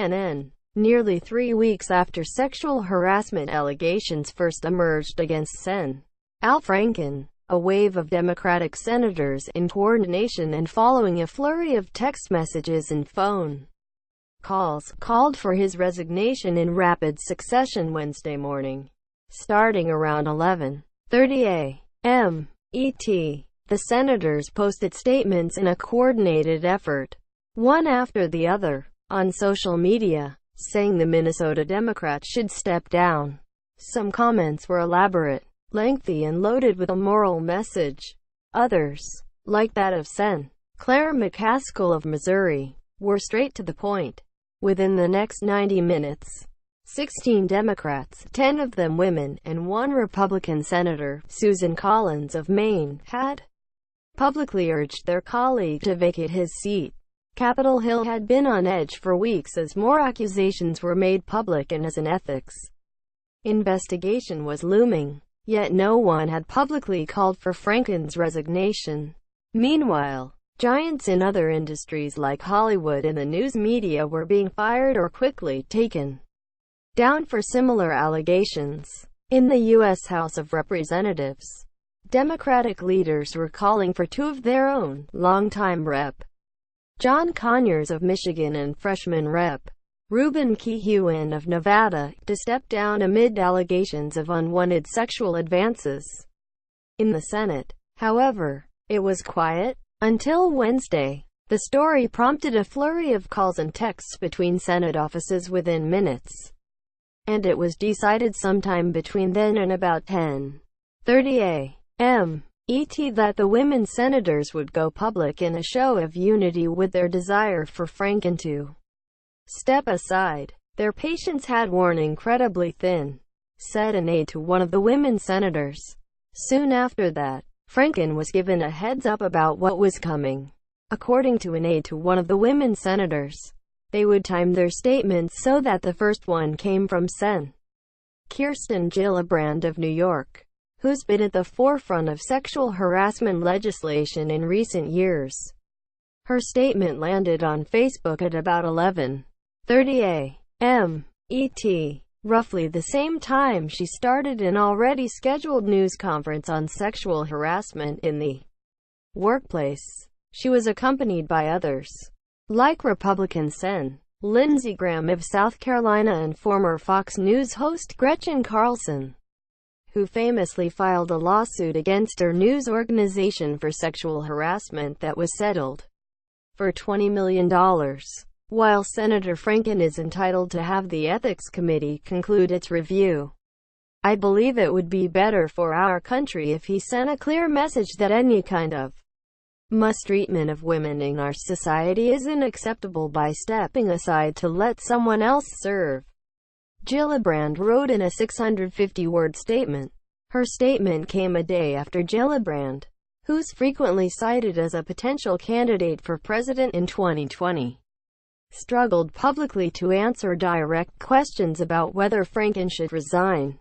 CNN. Nearly 3 weeks after sexual harassment allegations first emerged against Sen. Al Franken, a wave of Democratic senators in coordination and following a flurry of text messages and phone calls, called for his resignation in rapid succession Wednesday morning. Starting around 11:30 a.m. ET, the senators posted statements in a coordinated effort, one after the other, on social media, saying the Minnesota Democrat should step down. Some comments were elaborate, lengthy and loaded with a moral message. Others, like that of Sen. McCaskill of Missouri, were straight to the point. Within the next 90 minutes, 16 Democrats, 10 of them women, and 1 Republican senator, Susan Collins of Maine, had publicly urged their colleague to vacate his seat. Capitol Hill had been on edge for weeks as more accusations were made public and as an ethics investigation was looming. Yet no one had publicly called for Franken's resignation. Meanwhile, giants in other industries like Hollywood and the news media were being fired or quickly taken down for similar allegations. In the U.S. House of Representatives, Democratic leaders were calling for 2 of their own, longtime Rep. Conyers of Michigan and freshman Rep. Ruben Kihuen of Nevada, to step down amid allegations of unwanted sexual advances. In the Senate, however, it was quiet until Wednesday. The story prompted a flurry of calls and texts between Senate offices within minutes, and it was decided sometime between then and about 10:30 a.m. ET that the women senators would go public in a show of unity with their desire for Franken to step aside. Their patience had worn incredibly thin, said an aide to one of the women senators. Soon after that, Franken was given a heads-up about what was coming. According to an aide to one of the women senators, they would time their statements so that the first one came from Sen. Kirsten Gillibrand of New York, who's been at the forefront of sexual harassment legislation in recent years. Her statement landed on Facebook at about 11:30 a.m. ET, roughly the same time she started an already scheduled news conference on sexual harassment in the workplace. She was accompanied by others, like Republican Sen. Lindsey Graham of South Carolina and former Fox News host Gretchen Carlson, who famously filed a lawsuit against her news organization for sexual harassment that was settled for $20 million. While Senator Franken is entitled to have the Ethics Committee conclude its review, I believe it would be better for our country if he sent a clear message that any kind of mistreatment of women in our society isn't acceptable by stepping aside to let someone else serve. Gillibrand wrote in a 650-word statement. Her statement came a day after Gillibrand, who's frequently cited as a potential candidate for president in 2020, struggled publicly to answer direct questions about whether Franken should resign.